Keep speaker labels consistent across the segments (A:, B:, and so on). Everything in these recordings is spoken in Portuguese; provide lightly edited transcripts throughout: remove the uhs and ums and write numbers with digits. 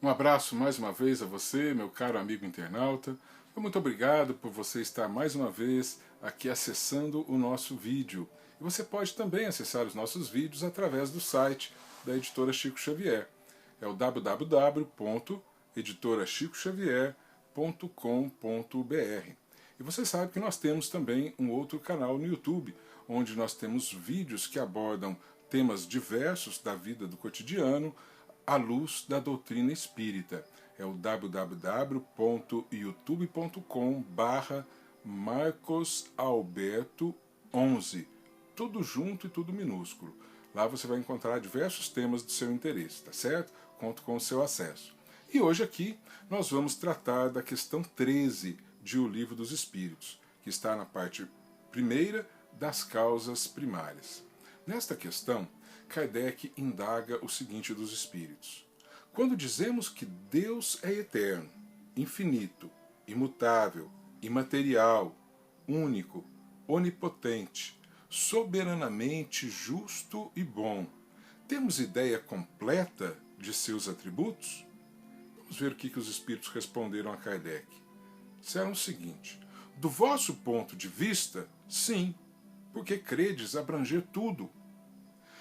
A: Um abraço mais uma vez a você, meu caro amigo internauta. Muito obrigado por você estar mais uma vez aqui acessando o nosso vídeo. E você pode também acessar os nossos vídeos através do site da Editora Chico Xavier. É o www.editorachicoxavier.com.br. E você sabe que nós temos também um outro canal no YouTube, onde nós temos vídeos que abordam temas diversos da vida do cotidiano, à luz da doutrina espírita. É o www.youtube.com/marcosalberto11. Tudo junto e tudo minúsculo. Lá você vai encontrar diversos temas do seu interesse, tá certo? Conto com o seu acesso. E hoje aqui nós vamos tratar da questão 13 de O Livro dos Espíritos, que está na parte primeira das causas primárias. Nesta questão, Kardec indaga o seguinte dos espíritos: quando dizemos que Deus é eterno, infinito, imutável, imaterial, único, onipotente, soberanamente justo e bom, temos ideia completa de seus atributos? Vamos ver o que os espíritos responderam a Kardec. Disseram o seguinte: do vosso ponto de vista, sim, porque credes abranger tudo.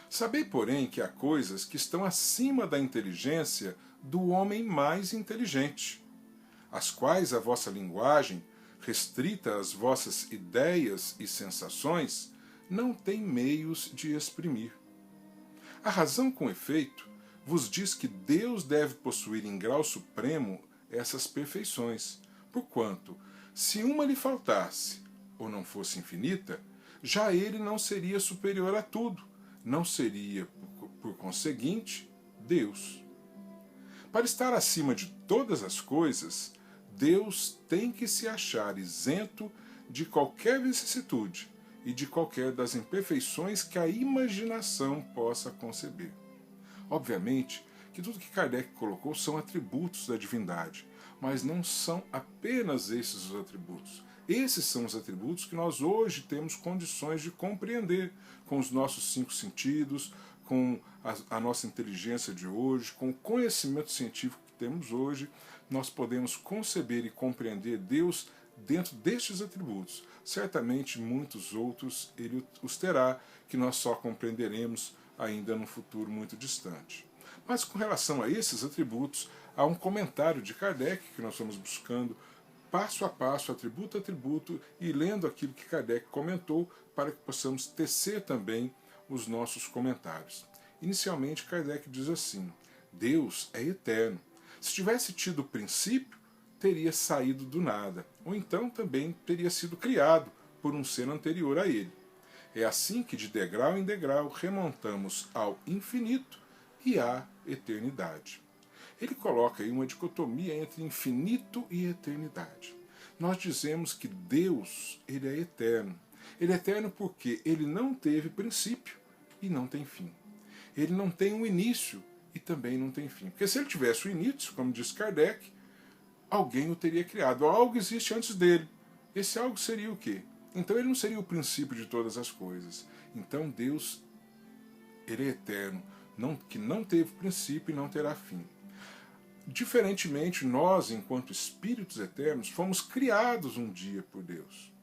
A: Sabei, porém, que há coisas que estão acima da inteligência do homem mais inteligente, as quais a vossa linguagem, restrita às vossas ideias e sensações, não tem meios de exprimir. A razão, com efeito, vos diz que Deus deve possuir em grau supremo essas perfeições, porquanto, se uma lhe faltasse, ou não fosse infinita, já ele não seria superior a tudo, não seria, por conseguinte, Deus. Para estar acima de todas as coisas, Deus tem que se achar isento de qualquer vicissitude e de qualquer das imperfeições que a imaginação possa conceber. Obviamente que tudo que Kardec colocou são atributos da divindade, mas não são apenas esses os atributos. Esses são os atributos que nós hoje temos condições de compreender com os nossos 5 sentidos, com a nossa inteligência de hoje, com o conhecimento científico que temos hoje, nós podemos conceber e compreender Deus dentro destes atributos. Certamente muitos outros ele os terá, que nós só compreenderemos ainda no futuro muito distante. Mas com relação a esses atributos, há um comentário de Kardec que nós vamos buscando passo a passo, atributo a atributo, e lendo aquilo que Kardec comentou, para que possamos tecer também os nossos comentários. Inicialmente, Kardec diz assim: Deus é eterno. Se tivesse tido princípio, teria saído do nada, ou então também teria sido criado por um ser anterior a ele. É assim que, de degrau em degrau, remontamos ao infinito e à eternidade. Ele coloca aí uma dicotomia entre infinito e eternidade. Nós dizemos que Deus, ele é eterno. Ele é eterno porque ele não teve princípio e não tem fim. Ele não tem um início e também não tem fim. Porque se ele tivesse um início, como diz Kardec, alguém o teria criado. Algo existe antes dele. Esse algo seria o quê? Então ele não seria o princípio de todas as coisas. Então Deus, ele é eterno, que não teve princípio e não terá fim. Diferentemente, nós, enquanto espíritos eternos, fomos criados um dia por Deus.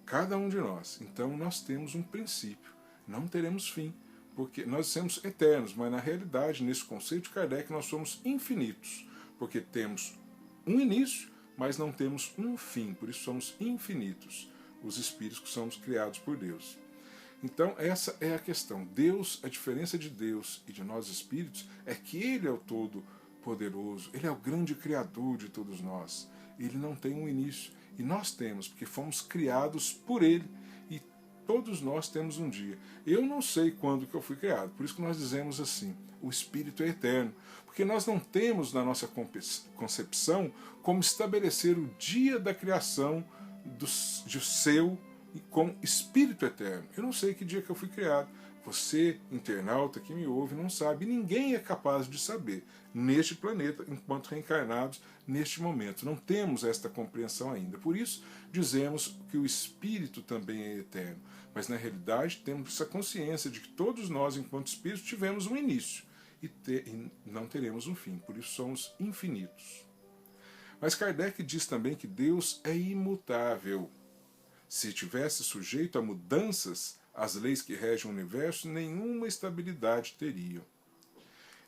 A: Cada um de nós. Então nós temos um princípio. Não teremos fim. Porque nós somos eternos, mas na realidade, nesse conceito de Kardec, nós somos infinitos. Porque temos um início, mas não temos um fim. Por isso somos infinitos. Os espíritos que somos criados por Deus. Então essa é a questão. Deus, a diferença de Deus e de nós espíritos é que Ele é o todo poderoso, Ele é o grande criador de todos nós. Ele não tem um início. E nós temos, porque fomos criados por Ele. E todos nós temos um dia. Eu não sei quando que eu fui criado, por isso que nós dizemos assim: o Espírito é eterno. Porque nós não temos na nossa concepção como estabelecer o dia da criação do seu com Espírito eterno. Eu não sei que dia que eu fui criado. Você, internauta que me ouve, não sabe. Ninguém é capaz de saber neste planeta, enquanto reencarnados, neste momento. Não temos esta compreensão ainda. Por isso, dizemos que o Espírito também é eterno. Mas, na realidade, temos essa consciência de que todos nós, enquanto Espíritos, tivemos um início. e não teremos um fim, por isso somos infinitos. Mas Kardec diz também que Deus é imutável. Se estivesse sujeito a mudanças, as leis que regem o universo nenhuma estabilidade teriam.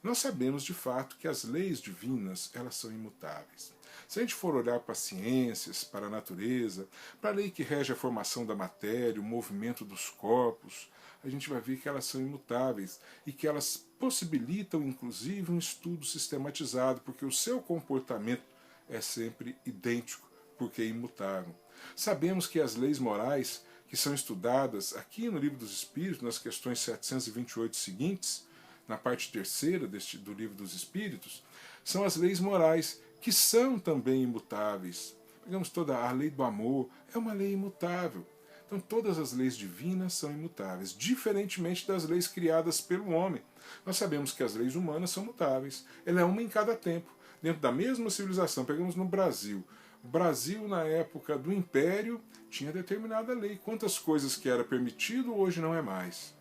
A: Nós sabemos de fato que as leis divinas elas são imutáveis. Se a gente for olhar para as ciências, para a natureza, para a lei que rege a formação da matéria, o movimento dos corpos, a gente vai ver que elas são imutáveis e que elas possibilitam inclusive um estudo sistematizado, porque o seu comportamento é sempre idêntico, porque é imutável. Sabemos que as leis morais que são estudadas aqui no Livro dos Espíritos, nas questões 728 seguintes, na parte terceira do Livro dos Espíritos, são as leis morais, que são também imutáveis. Pegamos toda a lei do amor, é uma lei imutável. Então todas as leis divinas são imutáveis, diferentemente das leis criadas pelo homem. Nós sabemos que as leis humanas são mutáveis, ela é uma em cada tempo. Dentro da mesma civilização, pegamos no Brasil. O Brasil, na época do Império, tinha determinada lei. Quantas coisas que era permitido, hoje não é mais.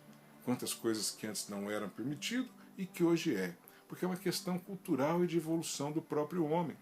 A: Quantas coisas que antes não eram permitido e que hoje é. Porque é uma questão cultural e de evolução do próprio homem.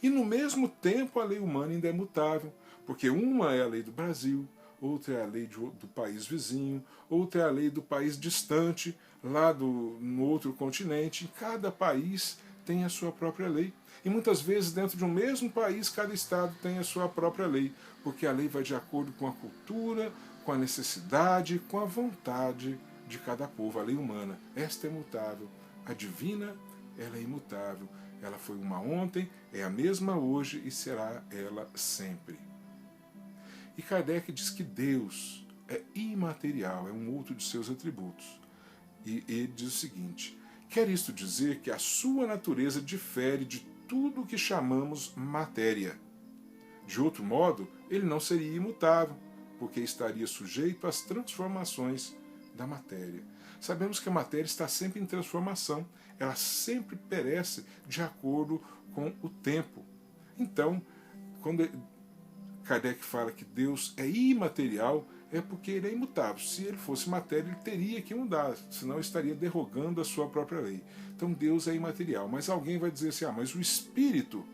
A: E no mesmo tempo a lei humana ainda é mutável, porque uma é a lei do Brasil, outra é a lei do país vizinho, outra é a lei do país distante, lá no outro continente. Cada país tem a sua própria lei. E muitas vezes dentro de um mesmo país, cada estado tem a sua própria lei, porque a lei vai de acordo com a cultura, com a necessidade, com a vontade de cada povo. A lei humana, esta é imutável. A divina, ela é imutável. Ela foi uma ontem, é a mesma hoje e será ela sempre. E Kardec diz que Deus é imaterial, é um outro de seus atributos. E ele diz o seguinte: quer isto dizer que a sua natureza difere de tudo o que chamamos matéria. De outro modo, ele não seria imutável, porque estaria sujeito às transformações da matéria. Sabemos que a matéria está sempre em transformação, ela sempre perece de acordo com o tempo. Então, quando Kardec fala que Deus é imaterial, é porque ele é imutável. Se ele fosse matéria, ele teria que mudar, senão estaria derrogando a sua própria lei. Então Deus é imaterial. Mas alguém vai dizer assim, mas o Espírito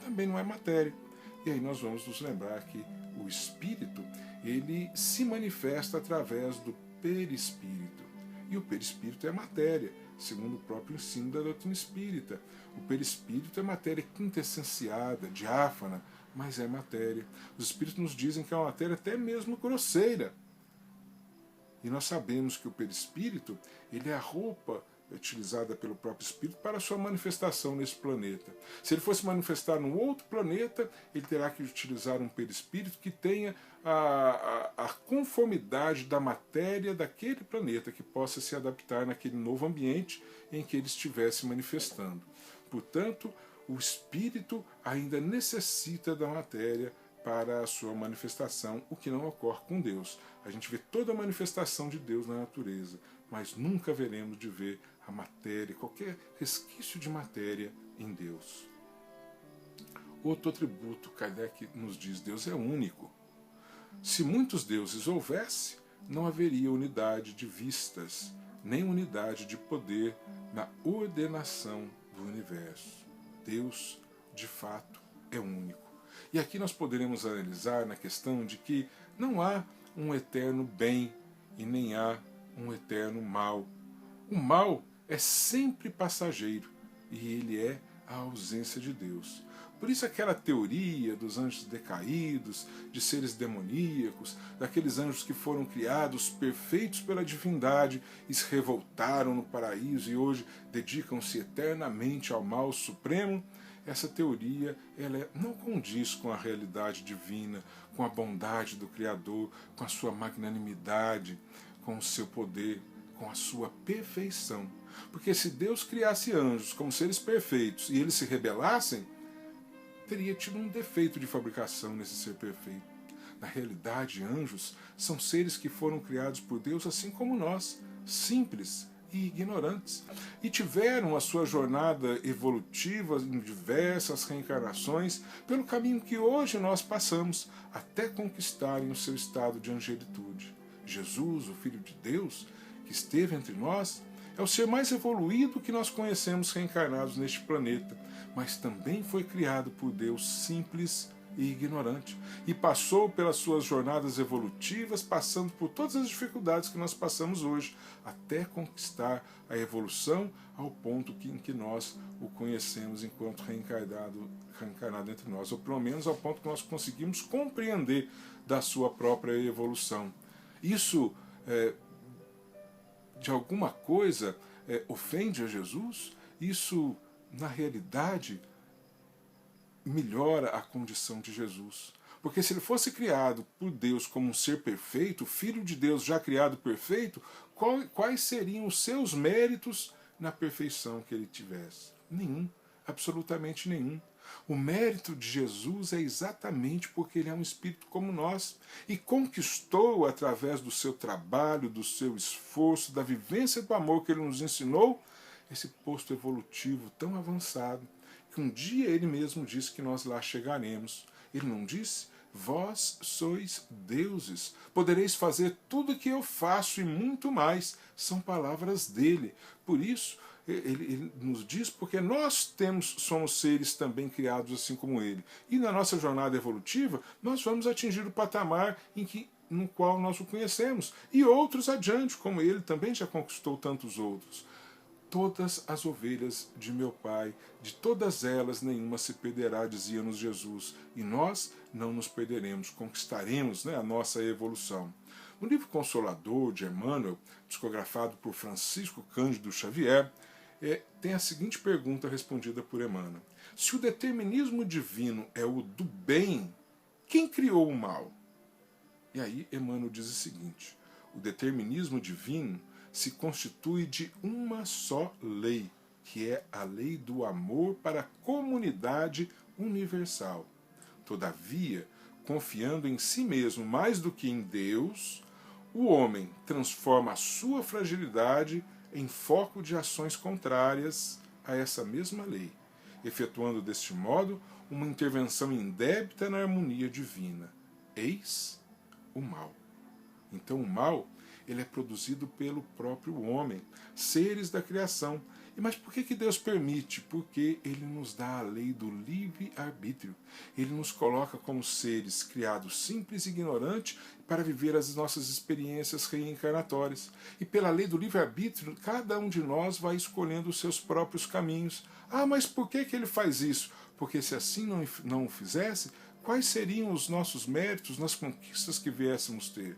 A: também não é matéria. E aí nós vamos nos lembrar que o Espírito, ele se manifesta através do perispírito. E o perispírito é matéria, segundo o próprio ensino da doutrina espírita. O perispírito é matéria quintessenciada, diáfana, mas é matéria. Os espíritos nos dizem que é uma matéria até mesmo grosseira. E nós sabemos que o perispírito, ele é a roupa utilizada pelo próprio espírito para a sua manifestação nesse planeta. Se ele fosse manifestar num outro planeta, ele terá que utilizar um perispírito que tenha a conformidade da matéria daquele planeta, que possa se adaptar naquele novo ambiente em que ele estivesse manifestando. Portanto, o espírito ainda necessita da matéria para a sua manifestação, o que não ocorre com Deus. A gente vê toda a manifestação de Deus na natureza, mas nunca veremos de ver a matéria, qualquer resquício de matéria em Deus. Outro atributo, Kardec nos diz, Deus é único. Se muitos deuses houvesse, não haveria unidade de vistas, nem unidade de poder na ordenação do universo. Deus, de fato, é único. E aqui nós poderemos analisar na questão de que não há um eterno bem e nem há um eterno mal. O mal é sempre passageiro e ele é a ausência de Deus. Por isso aquela teoria dos anjos decaídos, de seres demoníacos, daqueles anjos que foram criados perfeitos pela divindade e se revoltaram no paraíso e hoje dedicam-se eternamente ao mal supremo, essa teoria ela não condiz com a realidade divina, com a bondade do Criador, com a sua magnanimidade, com o seu poder, com a sua perfeição. Porque se Deus criasse anjos como seres perfeitos e eles se rebelassem, teria tido um defeito de fabricação nesse ser perfeito. Na realidade, anjos são seres que foram criados por Deus assim como nós, simples e ignorantes, e tiveram a sua jornada evolutiva em diversas reencarnações pelo caminho que hoje nós passamos, até conquistarem o seu estado de angelitude. Jesus, o Filho de Deus, que esteve entre nós, É o ser mais evoluído que nós conhecemos reencarnados neste planeta, mas também foi criado por Deus simples e ignorante, e passou pelas suas jornadas evolutivas, passando por todas as dificuldades que nós passamos hoje, até conquistar a evolução ao ponto em que nós o conhecemos enquanto reencarnado entre nós, ou pelo menos ao ponto que nós conseguimos compreender da sua própria evolução. Isso, de alguma coisa, ofende a Jesus? Isso, na realidade, melhora a condição de Jesus. Porque se ele fosse criado por Deus como um ser perfeito, filho de Deus já criado perfeito, quais seriam os seus méritos na perfeição que ele tivesse? Nenhum, absolutamente nenhum. O mérito de Jesus é exatamente porque ele é um espírito como nós e conquistou, através do seu trabalho, do seu esforço, da vivência do amor que ele nos ensinou, esse posto evolutivo tão avançado, que um dia ele mesmo disse que nós lá chegaremos. Ele não disse? Vós sois deuses, podereis fazer tudo o que eu faço e muito mais. São palavras dele. Por isso, ele nos diz porque nós somos seres também criados assim como ele. E na nossa jornada evolutiva, nós vamos atingir o patamar no qual nós o conhecemos. E outros adiante, como ele também já conquistou tantos outros. Todas as ovelhas de meu Pai, de todas elas nenhuma se perderá, dizia-nos Jesus, e nós não nos perderemos, conquistaremos a nossa evolução. No livro Consolador de Emmanuel, psicografado por Francisco Cândido Xavier, tem a seguinte pergunta respondida por Emmanuel: se o determinismo divino é o do bem, quem criou o mal? E aí Emmanuel diz o seguinte: o determinismo divino se constitui de uma só lei, que é a lei do amor para a comunidade universal. Todavia, confiando em si mesmo mais do que em Deus, o homem transforma a sua fragilidade em foco de ações contrárias a essa mesma lei, efetuando deste modo uma intervenção indébita na harmonia divina. Eis o mal. Então o mal, ele é produzido pelo próprio homem, seres da criação. Mas por que Deus permite? Porque ele nos dá a lei do livre-arbítrio. Ele nos coloca como seres criados simples e ignorantes para viver as nossas experiências reencarnatórias. E pela lei do livre-arbítrio, cada um de nós vai escolhendo os seus próprios caminhos. Ah, mas por que ele faz isso? Porque se assim não o fizesse, quais seriam os nossos méritos nas conquistas que viéssemos ter?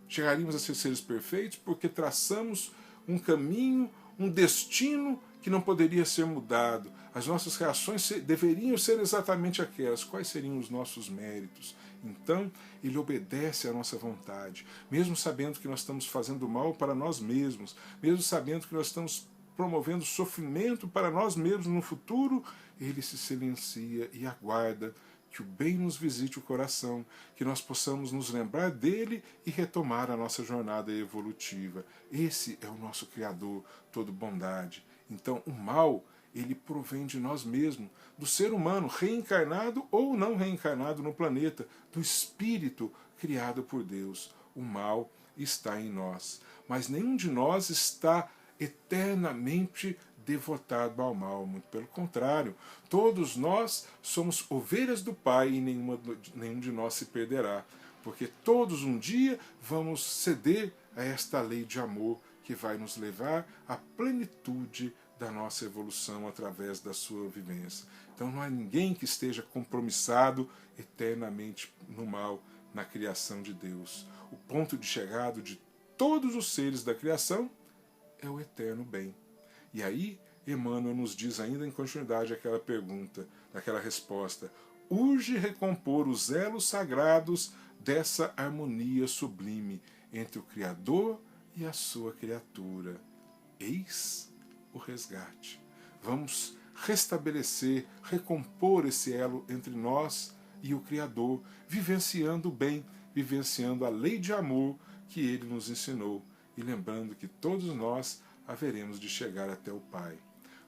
A: Chegaríamos a ser seres perfeitos porque traçamos um caminho, um destino que não poderia ser mudado. As nossas reações deveriam ser exatamente aquelas. Quais seriam os nossos méritos? Então, ele obedece à nossa vontade, mesmo sabendo que nós estamos fazendo mal para nós mesmos, mesmo sabendo que nós estamos promovendo sofrimento para nós mesmos no futuro, ele se silencia e aguarda que o bem nos visite o coração, que nós possamos nos lembrar dele e retomar a nossa jornada evolutiva. Esse é o nosso Criador, todo bondade. Então o mal, ele provém de nós mesmos, do ser humano, reencarnado ou não reencarnado no planeta, do espírito criado por Deus. O mal está em nós, mas nenhum de nós está eternamente devotado ao mal, muito pelo contrário, todos nós somos ovelhas do Pai e nenhum de nós se perderá, porque todos um dia vamos ceder a esta lei de amor que vai nos levar à plenitude da nossa evolução através da sua vivência. Então não há ninguém que esteja compromissado eternamente no mal, na criação de Deus. O ponto de chegada de todos os seres da criação é o eterno bem. E aí, Emmanuel nos diz ainda em continuidade aquela pergunta, aquela resposta: urge recompor os elos sagrados dessa harmonia sublime entre o Criador e a sua criatura. Eis o resgate. Vamos restabelecer, recompor esse elo entre nós e o Criador, vivenciando o bem, vivenciando a lei de amor que ele nos ensinou, e lembrando que todos nós haveremos de chegar até o Pai.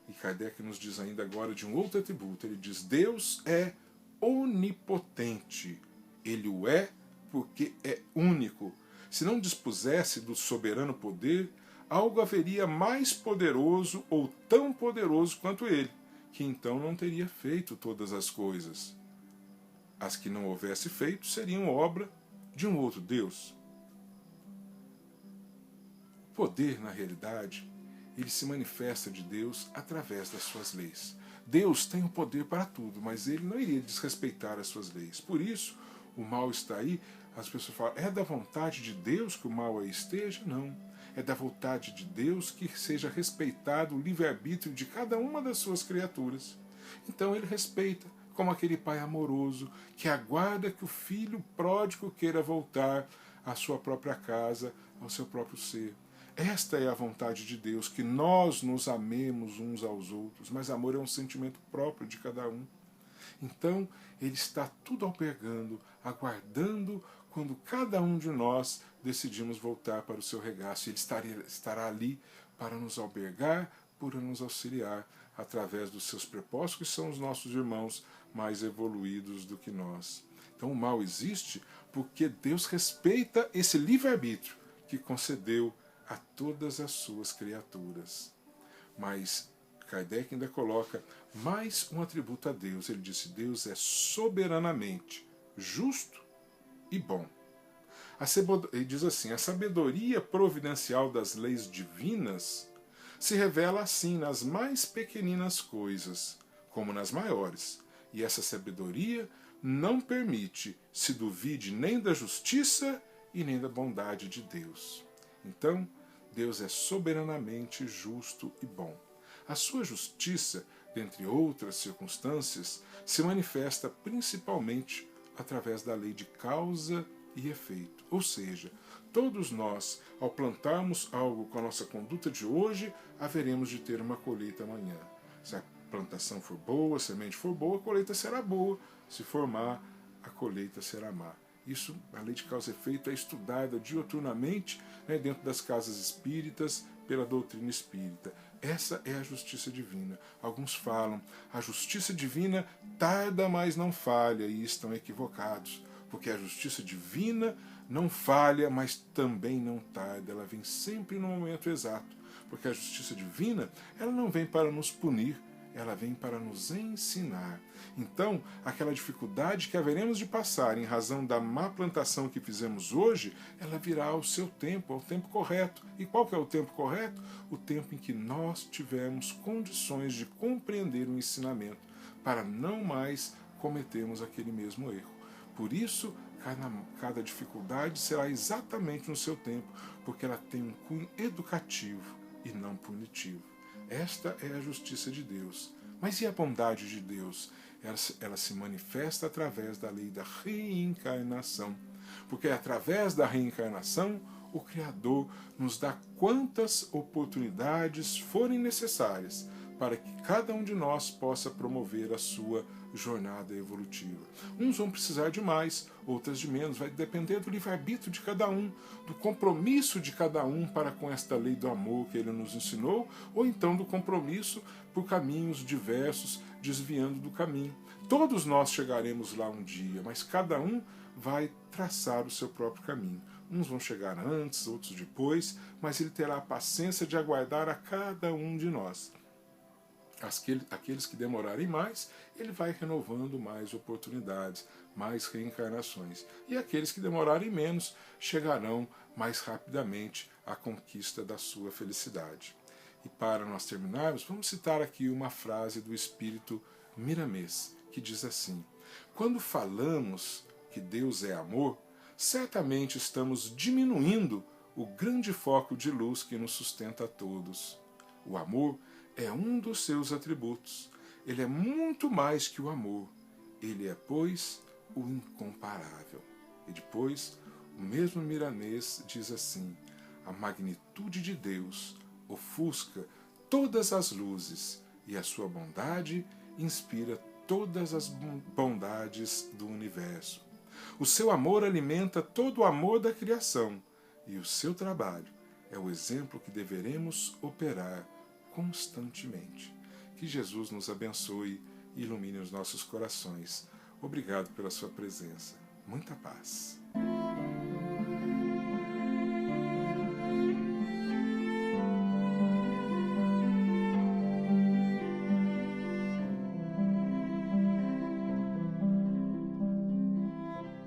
A: E Kardec nos diz ainda agora de um outro atributo. Ele diz: Deus é onipotente. Ele o é porque é único. Se não dispusesse do soberano poder, algo haveria mais poderoso ou tão poderoso quanto ele, que então não teria feito todas as coisas. As que não houvesse feito seriam obra de um outro Deus. O poder, na realidade, ele se manifesta de Deus através das suas leis. Deus tem o poder para tudo, mas ele não iria desrespeitar as suas leis. Por isso, o mal está aí. As pessoas falam, é da vontade de Deus que o mal aí esteja? Não. É da vontade de Deus que seja respeitado o livre-arbítrio de cada uma das suas criaturas. Então ele respeita, como aquele pai amoroso que aguarda que o filho pródigo queira voltar à sua própria casa, ao seu próprio ser. Esta é a vontade de Deus, que nós nos amemos uns aos outros, mas amor é um sentimento próprio de cada um. Então, ele está tudo albergando, aguardando quando cada um de nós decidimos voltar para o seu regaço. Ele estará ali para nos albergar, para nos auxiliar, através dos seus propósitos, que são os nossos irmãos mais evoluídos do que nós. Então, o mal existe porque Deus respeita esse livre-arbítrio que concedeu a todas as suas criaturas. Mas Kardec ainda coloca mais um atributo a Deus. Ele disse, Deus é soberanamente justo e bom. Ele diz assim, a sabedoria providencial das leis divinas se revela assim nas mais pequeninas coisas, como nas maiores. E essa sabedoria não permite se duvide nem da justiça e nem da bondade de Deus. Então, Deus é soberanamente justo e bom. A sua justiça, dentre outras circunstâncias, se manifesta principalmente através da lei de causa e efeito. Ou seja, todos nós, ao plantarmos algo com a nossa conduta de hoje, haveremos de ter uma colheita amanhã. Se a plantação for boa, a semente for boa, a colheita será boa. Se for má, a colheita será má. Isso, a lei de causa e efeito, é estudada diuturnamente, dentro das casas espíritas, pela doutrina espírita. Essa é a justiça divina. Alguns falam, a justiça divina tarda, mas não falha, e estão equivocados, porque a justiça divina não falha, mas também não tarda, ela vem sempre no momento exato, porque a justiça divina, ela não vem para nos punir, ela vem para nos ensinar. Então, aquela dificuldade que haveremos de passar em razão da má plantação que fizemos hoje, ela virá ao seu tempo, ao tempo correto. E qual que é o tempo correto? O tempo em que nós tivermos condições de compreender o ensinamento, para não mais cometermos aquele mesmo erro. Por isso, cada dificuldade será exatamente no seu tempo, porque ela tem um cunho educativo e não punitivo. Esta é a justiça de Deus. Mas e a bondade de Deus? Ela se manifesta através da lei da reencarnação. Porque é através da reencarnação o Criador nos dá quantas oportunidades forem necessárias para que cada um de nós possa promover a sua jornada evolutiva. Uns vão precisar de mais, outras de menos. Vai depender do livre-arbítrio de cada um, do compromisso de cada um para com esta lei do amor que ele nos ensinou, ou então do compromisso por caminhos diversos, desviando do caminho. Todos nós chegaremos lá um dia, mas cada um vai traçar o seu próprio caminho. Uns vão chegar antes, outros depois, mas ele terá a paciência de aguardar a cada um de nós. Aqueles que demorarem mais, ele vai renovando mais oportunidades, mais reencarnações. E aqueles que demorarem menos, chegarão mais rapidamente à conquista da sua felicidade. E para nós terminarmos, vamos citar aqui uma frase do espírito Miramês, que diz assim: quando falamos que Deus é amor, certamente estamos diminuindo o grande foco de luz que nos sustenta a todos. O amor é um dos seus atributos. Ele é muito mais que o amor. Ele é, pois, o incomparável. E depois, o mesmo Miramês diz assim: a magnitude de Deus ofusca todas as luzes e a sua bondade inspira todas as bondades do universo. O seu amor alimenta todo o amor da criação e o seu trabalho é o exemplo que deveremos operar constantemente. Que Jesus nos abençoe e ilumine os nossos corações. Obrigado pela sua presença. Muita paz.